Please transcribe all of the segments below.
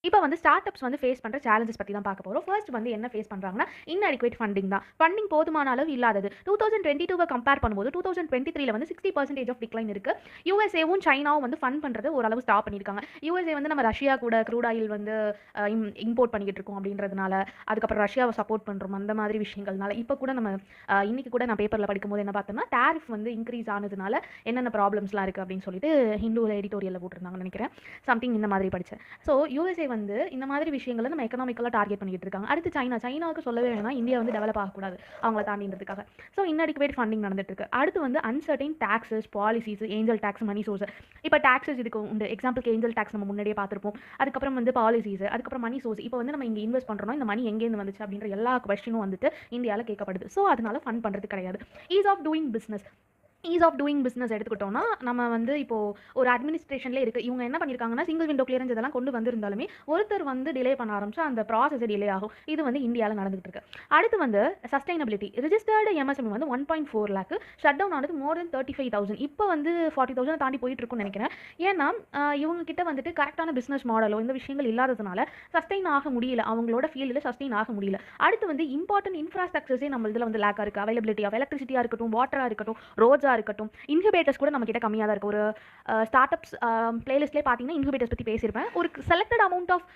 இப்போ வந்து start ups வந்து ஃபேஸ் பண்ணுற சேலஞ்சஸ் பற்றி தான் பார்க்க போகிறோம். ஃபர்ஸ்ட் வந்து என்ன ஃபேஸ் பண்ணுறாங்கன்னா, இன்அடிக்வேட் ஃபண்டிங் தான். ஃபண்டிங் போதுமான அளவு இல்லாதது. 2022 கம்பேர் பண்ணும்போது 2023 வந்து 60% ஆஃப் டிக்ளைன் இருக்கு. யுஎஸ்ஏவும் சைனாவும் வந்து ஃபண்ட் பண்ணுறது ஓரளவு ஸ்டாப் பண்ணியிருக்காங்க. யுஎஸ்ஏ வந்து நம்ம ரஷ்யா கூட க்ரூட் ஆயில் வந்து இம்போர்ட் பண்ணிக்கிட்டு இருக்கோம் அப்படின்றதுனால, அதுக்கப்புறம் ரஷ்யாவை சப்போர்ட் பண்ணுறோம் அந்த மாதிரி விஷயங்கள்னால, இப்போ கூட நம்ம இன்னைக்கு கூட நான் பேப்பரில் படிக்கும்போது என்ன பார்த்தோம்னா, டேரிஃப் வந்து இன்க்ரீஸ் ஆனதுனால என்னென்ன ப்ராப்ளம்ஸ்லாம் இருக்குது அப்படின்னு சொல்லிட்டு ஹிந்துவில் எடிட்டோரியலில் போட்டிருந்தாங்கன்னு நினைக்கிறேன். சம்திங் இந்த மாதிரி படித்தேன். ஸோ யுஎஸ்ஏ வந்து இந்த மாதிரி விஷயங்களை நம்ம எக்கனாமிக்கலாக டார்கெட் பண்ணிட்டு இருக்காங்க. அடுத்து சைனாவுக்கு சொல்லவே வேணாம், இந்தியா வந்து டெவலப் ஆகக்கூடாது அவங்கள தாண்டின்றதுக்காக. ஸோ இன்அடிக்வேட் ஃபண்டிங் நடந்துட்டு இருக்கு. அடுத்து வந்து uncertain taxes, policies, angel tax, money source. இப்போ டாக்ஸஸ் இதுக்கு உண்டு. எக்ஸாம்பிளுக்கு ஏஞ்சல் டாக்ஸ் நம்ம முன்னாடியே பார்த்துருப்போம். அதுக்கப்புறம் வந்து பாலிசிஸ், அதுக்கப்புறம் மணி சோர்ஸ். இப்போ வந்து நம்ம இங்கே இன்வெஸ்ட் பண்ணுறோம்னா இந்த மணி எங்கேருந்து வந்துச்சு அப்படின்ற எல்லா கொஸ்டினும் வந்துட்டு இந்தியாவில் கேட்கப்படுது. ஸோ அதனால ஃபண்ட் பண்ணுறது கிடையாது. ஈஸ் ஆஃப் டூயிங் பிஸ்னஸ் எடுத்துக்கிட்டோம்னா, நம்ம வந்து இப்போது ஒரு அட்மினிஸ்ட்ரேஷன்லேயே இருக்குது. இவங்க என்ன பண்ணியிருக்காங்கன்னா, சிங்கிள் விண்டோ கிளியரன்ஸ் இதெல்லாம் கொண்டு வந்திருந்தாலுமே ஒருத்தர் வந்து டிலே பண்ண ஆரம்பிச்சா அந்த ப்ராசஸ் டிலே ஆகும். இது வந்து இந்தியாவில் நடந்துகிட்டு இருக்கு. அடுத்து வந்து சஸ்டைனபிலிட்டி. ரிஜிஸ்டர்டு எம்எஸ்எம்இ வந்து 1.4 லேக் ஷட் டவுன் ஆனது மோர் தென் 35,000. இப்போ வந்து 40,000 தாண்டி போயிட்டு இருக்குன்னு நினைக்கிறேன். ஏன்னா இவங்க கிட்ட வந்துட்டு கரெக்டான பிஸ்னஸ் மாடலோ இந்த விஷயங்கள் இல்லாததுனால சஸ்டெயின் ஆக முடியல. அவங்களோட ஃபீல்டில் சஸ்டெயின் ஆக முடியல. அடுத்து வந்து இம்பார்ட்டன்ட் இன்ஃப்ராஸ்ட்ரக்சர்ஸே நம்ம இதில் வந்து லேக்காக இருக்குது. அவைலபிலிட்டி ஆஃப் எலக்ட்ரிசிட்டியாக இருக்கட்டும், வாட்டராக இருக்கட்டும், ரோட்ஸாக இருக்கட்டும், இன்குபேட்டர்ஸ் கூட நம்ம கிட்ட கம்மியாக தான் இருக்குது. ஒரு ஸ்டார்ட் அப்ஸ் பிளேலிஸ்ட்லேயே பார்த்தீங்கன்னா இன்குபேட்டர்ஸ் பற்றி பேசியிருப்பேன். ஒரு செலக்டட் அமௌண்ட் ஆஃப்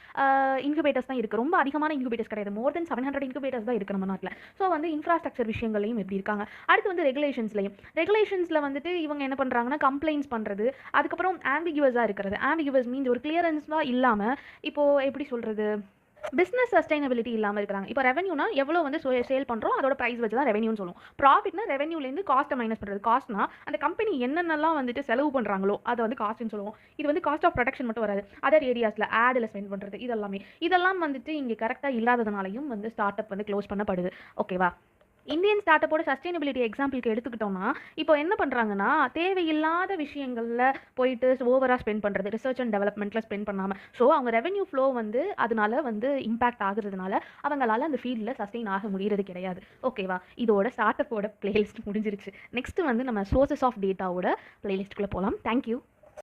இன்குபேட்டர்ஸ் தான் இருக்குது. ரொம்ப அதிகமான இன்குபேட்டர்ஸ் கிடையாது. மோர் தென் 700 இன்குபேட்டர்ஸ் தான் இருக்குது நம்ம நாட்டில். ஸோ வந்து இன்ஃப்ராஸ்ட்ரக்சர் விஷயங்களையும் எப்படி இருக்காங்க. அடுத்து வந்து ரெகுலேஷன்ஸில் வந்துட்டு இவங்க என்ன பண்ணுறாங்கன்னா, கம்ப்ளைண்ட்ஸ் பண்ணுறது, அதுக்கப்புறம் ஆம்பிகுவஸாக இருக்கிறது. ஆம்பிகுவஸ் மீன்ஸ் ஒரு கிளியரன்ஸ்லாம் இல்லாமல், இப்போது எப்படி சொல்கிறது, பிஸ்னஸ் சஸ்டைனபிலிட்டி இல்லாமல் இருக்கிறாங்க. இப்போ ரெவன்யூனா எவ்வளோ வந்து சேல் பண்ணுறோம் அதோட ப்ரைஸ் வச்சு தான் ரெவன்யூன்னு சொல்லுவோம். ப்ராஃபிட்னா ரெவன்யூலேருந்து காஸ்ட்டை மைனஸ் பண்ணுறது. காஸ்ட்னா அந்த கம்பெனி என்னென்னலாம் வந்துட்டு செலவு பண்ணுறாங்களோ அதை வந்து காஸ்ட்னு சொல்லுவோம். இது வந்து காஸ்ட் ஆஃப் ப்ரொடக்ஷன் மட்டும் வராது. அதர் ஏரியாஸில் ஆடில் ஸ்பெண்ட் பண்ணுறது இதெல்லாம் வந்துட்டு இங்கே கரெக்டாக இல்லாததுனாலையும் வந்து ஸ்டார்ட் அப் வந்து க்ளோஸ் பண்ணப்படுது. ஓகேவா? இந்தியன் ஸ்டார்ட் அப்போட சஸ்டைனபிலிட்டி எக்ஸாம்பிளுக்கு எடுத்துக்கிட்டோம்னா, இப்போ என்ன பண்ணுறாங்கன்னா, தேவையில்லாத விஷயங்களில் போயிட்டு ஓவராக ஸ்பெண்ட் பண்ணுறது, ரிசர்ச் அண்ட் டெவலப்மெண்ட்டில் ஸ்பெண்ட் பண்ணாமல். ஸோ அவங்க ரெவன்யூ ஃப்ளோ வந்து அதனால வந்து இம்பாக்ட் ஆகுறதுனால அவங்களால அந்த ஃபீல்டில் சஸ்டெயின் ஆக முடியறது கிடையாது. ஓகேவா? இதோட ஸ்டார்ட் அப்போட பிளேலிஸ்ட் முடிஞ்சிருச்சு. நெக்ஸ்ட் வந்து நம்ம சோர்சஸ் ஆஃப் டேட்டாவோட பிளேலிஸ்ட்டுக்குள்ளே போகலாம். தேங்க்யூ.